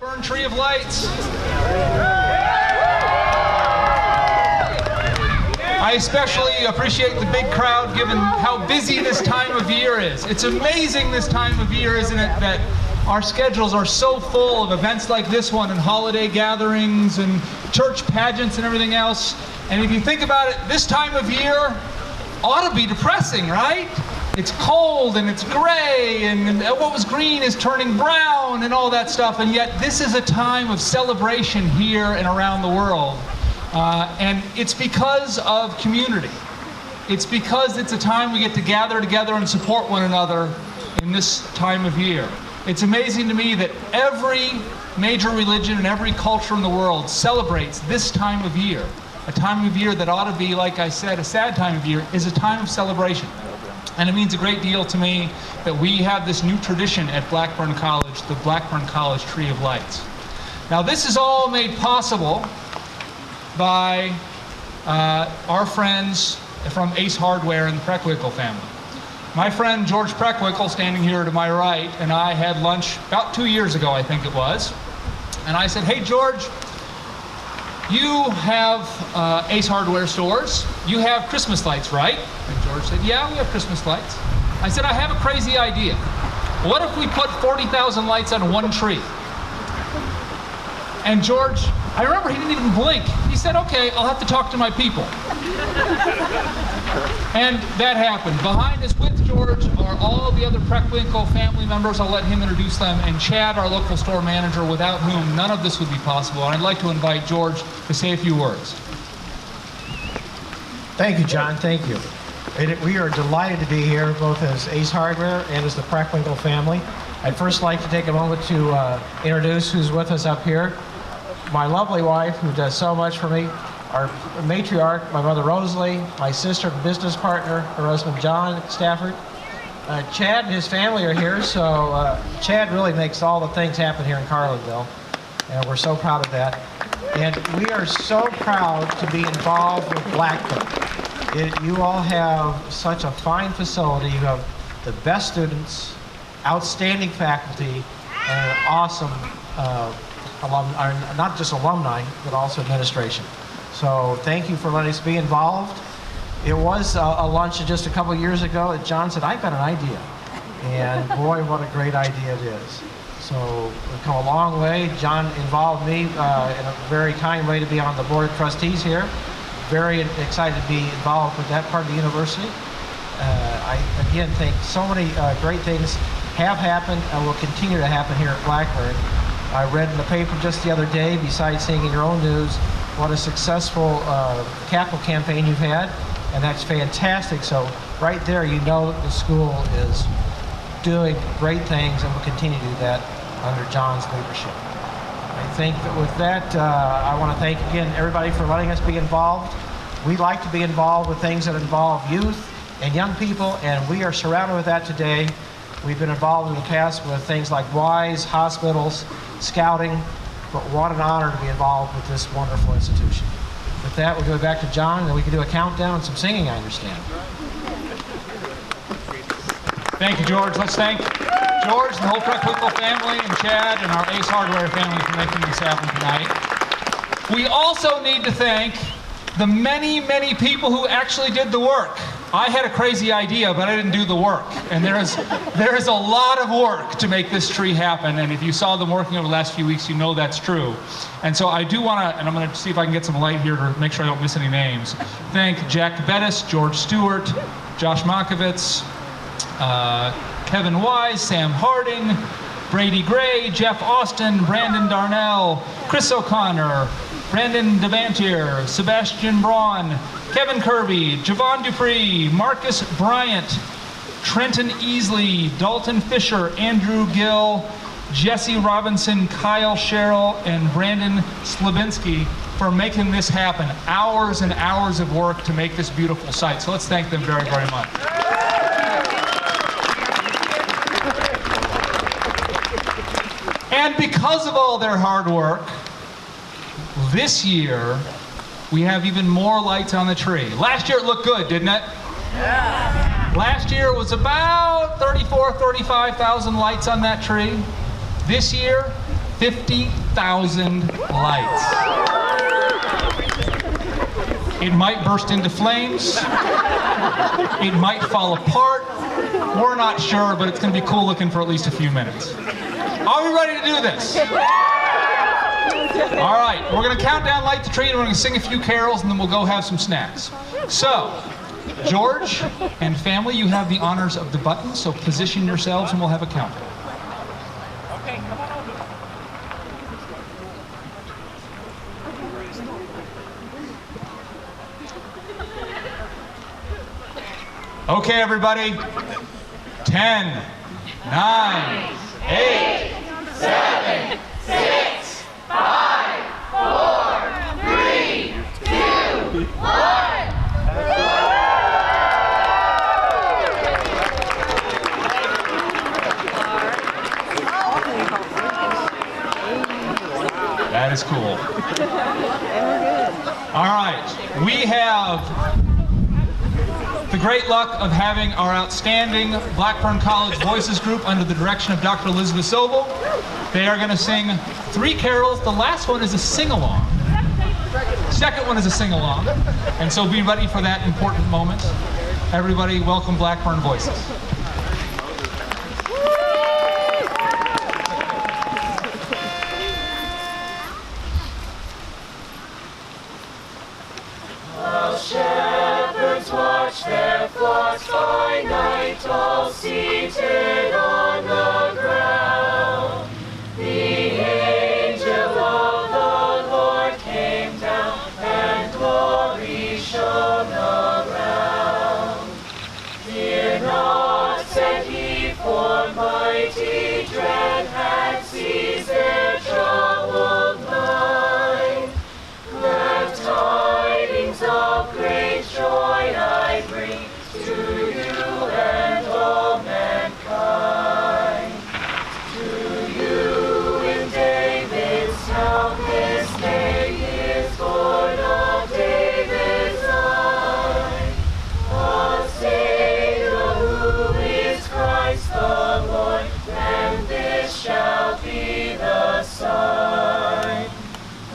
Blackburn Tree of Lights. I especially appreciate the big crowd given how busy this time of year is. It's amazing this time of year, isn't it, that our schedules are so full of events like this one and holiday gatherings and church pageants and everything else. And if you think about it, this time of year ought to be depressing, right? It's cold and it's gray and what was green is turning brown and all that stuff. And yet this is a time of celebration here and around the world. And it's because of community. It's because it's a time we get to gather together and support one another in this time of year. It's amazing to me that every major religion and every culture in the world celebrates this time of year. A time of year that ought to be, like I said, a sad time of year, is a time of celebration. And it means a great deal to me that we have this new tradition at Blackburn College, the Blackburn College Tree of Lights. Now this is all made possible by our friends from Ace Hardware and the Preckwinkle family. My friend George Preckwinkle, standing here to my right, and I had lunch about 2 years ago, I think it was. And I said, hey George, you have Ace Hardware stores. You have Christmas lights, right? And George said, yeah, we have Christmas lights. I said, I have a crazy idea. What if we put 40,000 lights on one tree? And George, I remember he didn't even blink. He said, okay, I'll have to talk to my people. And that happened. Behind us with George are all the other Preckwinkle family members. I'll let him introduce them. And Chad, our local store manager, without whom none of this would be possible. And I'd like to invite George to say a few words. Thank you, John. Thank you. We are delighted to be here, both as Ace Hardware and as the Preckwinkle family. I'd first like to take a moment to introduce who's with us up here. My lovely wife, who does so much for me, our matriarch, my mother Rosalie, my sister and business partner, her husband John Stafford. Chad and his family are here, so Chad really makes all the things happen here in Carlinville, and we're so proud of that. And we are so proud to be involved with Blackburn. You all have such a fine facility. You have the best students, outstanding faculty, and an awesome not just alumni, but also administration. So thank you for letting us be involved. It was a lunch just a couple years ago that John said, I've got an idea. And boy, what a great idea it is. So we've come a long way. John involved me in a very kind way to be on the board of trustees here. Very excited to be involved with that part of the university. I again think so many great things have happened and will continue to happen here at Blackburn. I read in the paper just the other day, besides seeing in your own news, what a successful capital campaign you've had, and that's fantastic. So right there, you know that the school is doing great things and will continue to do that under John's leadership. I think that with that, I want to thank again everybody for letting us be involved. We like to be involved with things that involve youth and young people, and we are surrounded with that today. We've been involved in the past with things like WISE, hospitals, scouting, but what an honor to be involved with this wonderful institution. With that, we'll go back to John, and then we can do a countdown and some singing, I understand. Thank you, George. Let's thank George and the whole Preckwinkle family and Chad and our Ace Hardware family for making this happen tonight. We also need to thank the many, many people who actually did the work. I had a crazy idea, but I didn't do the work. And there is a lot of work to make this tree happen. And if you saw them working over the last few weeks, you know that's true. And so I do want to, and I'm going to see if I can get some light here to make sure I don't miss any names. Thank Jack Bettis, George Stewart, Josh Makovitz, Kevin Wise, Sam Harding, Brady Gray, Jeff Austin, Brandon Darnell, Chris O'Connor, Brandon Devantier, Sebastian Braun, Kevin Kirby, Javon Dupree, Marcus Bryant, Trenton Easley, Dalton Fisher, Andrew Gill, Jesse Robinson, Kyle Sherrill, and Brandon Slabinski for making this happen. Hours and hours of work to make this beautiful site. So let's thank them very, very much. And because of all their hard work, this year, we have even more lights on the tree. Last year it looked good, didn't it? Yeah. Last year it was about 34,000, 35,000 lights on that tree. This year, 50,000 lights. It might burst into flames. It might fall apart. We're not sure, but it's going to be cool looking for at least a few minutes. Are we ready to do this? All right, we're going to count down Light the Tree, and we're going to sing a few carols, and then we'll go have some snacks. So, George and family, you have the honors of the button, so position yourselves, and we'll have a count. Okay, come on over. Okay, everybody. 10, 9, 8, 7, 6, 5, 4, 3, 2, 1. That is cool. All right, we have the great luck of having our outstanding Blackburn College Voices group under the direction of Dr. Elizabeth Sobel. They are going to sing 3 carols. The last one is a sing-along. Second one is a sing-along. And so be ready for that important moment. Everybody, welcome Blackburn Voices. Shepherds watch their flocks by night, all seated on the ground. The angel of the Lord came down, and glory shone around. Fear not, said he, for mighty dread had seized their troubled mind. Glad tidings of great joy I bring to you and all mankind. To you in David's town this day is born of David's line a Savior who is Christ the Lord, and this shall be the sign.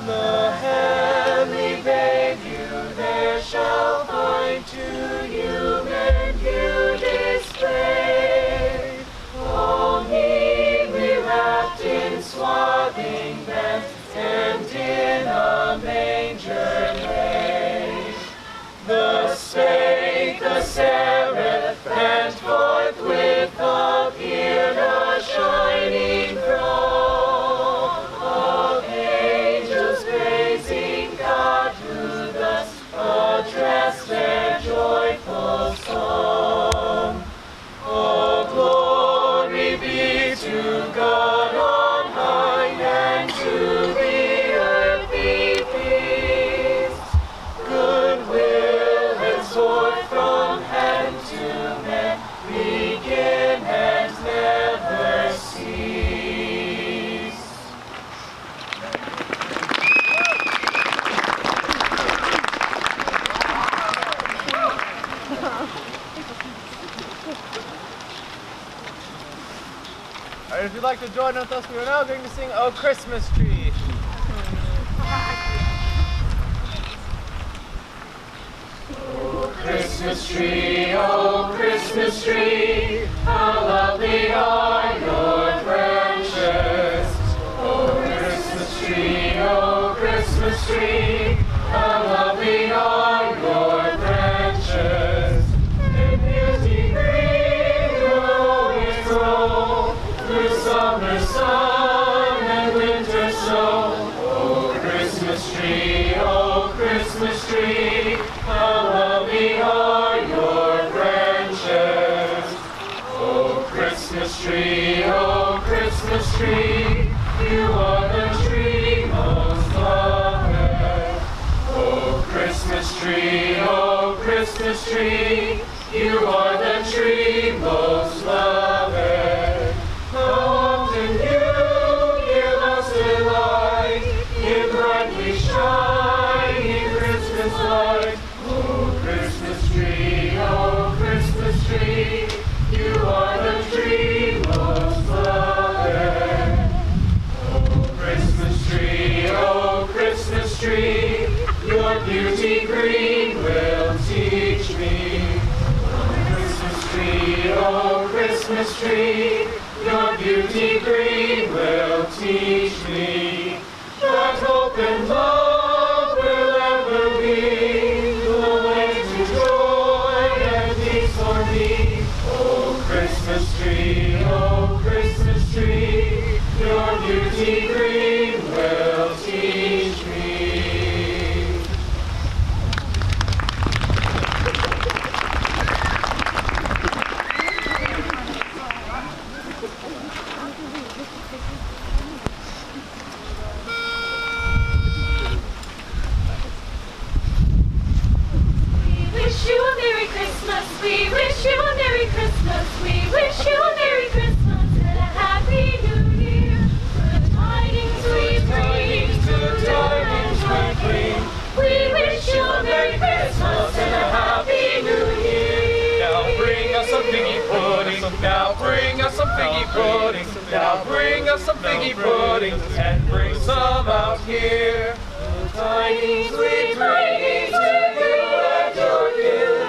The heavenly babe you there shall find, to human view displayed, all neatly wrapped in swathing bands, and in a manger laid. The spake the seraph, and forthwith appeared a shining throng of angels praising God, who thus addressed their joyful song. All glory be to God on high, and to the earth be peace. Goodwill henceforth from hand to man, begin and never cease. All right, if you'd like to join with us, we are now going to sing "Oh Christmas Tree." Oh Christmas tree, how lovely are your branches. Oh Christmas tree, how lovely are your branches. In beauty green will always grow, through summer sun and winter snow. Oh Christmas tree, how lovely are your branches. Oh Christmas tree, you are the tree most loved. Oh Christmas tree, you are the tree most loved. How often you give us delight, in brightly shining Christmas light. Oh Christmas tree, you are the tree most loved. Oh Christmas tree, your beauty green will teach me that hope and love will ever be the way to joy and peace for me. Oh Christmas tree, your beauty green will teach me. We wish you a Merry Christmas. We wish you a Merry Christmas and a Happy New Year. Good tidings we bring, good tidings we bring. We wish you a Merry Christmas and a Happy New Year. Now bring us some figgy pudding. Now bring us some figgy pudding. Now bring us some figgy pudding and bring some out here. Good tidings we bring to you and your kin.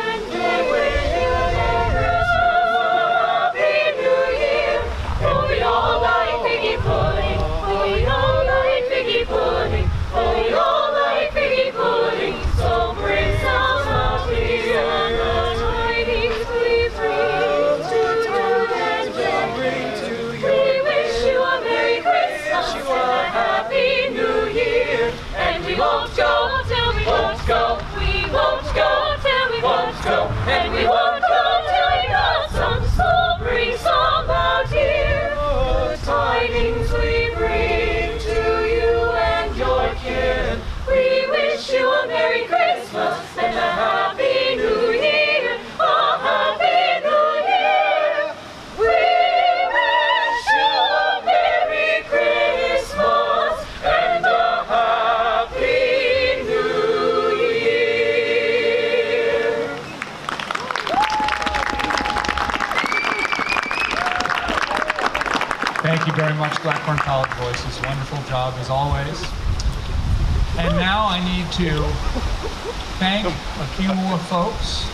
And we won't go till we got some, so bring some out here. Good tidings we bring to you and your kin. We wish you a Merry Christmas and a Happy New Year. A Happy New Year. We wish you a Merry Christmas and a Happy New Year. Thank you very much, Blackburn College Voices. Wonderful job as always. And now I need to thank a few more folks,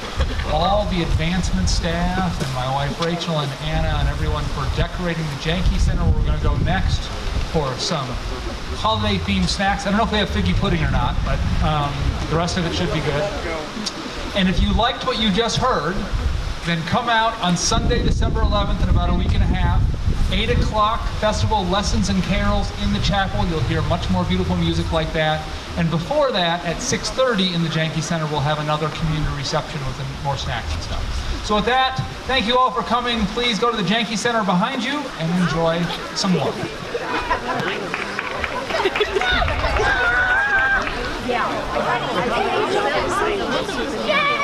all the advancement staff and my wife Rachel and Anna and everyone for decorating the Janky Center where we're going to go next for some holiday themed snacks. I don't know if they have figgy pudding or not, but the rest of it should be good. And if you liked what you just heard, then come out on Sunday, December 11th in about a week and a half. 8 o'clock, festival lessons and carols in the chapel. You'll hear much more beautiful music like that. And before that, at 6:30 in the Janky Center, we'll have another community reception with more snacks and stuff. So with that, thank you all for coming. Please go to the Janky Center behind you and enjoy some more. Yeah.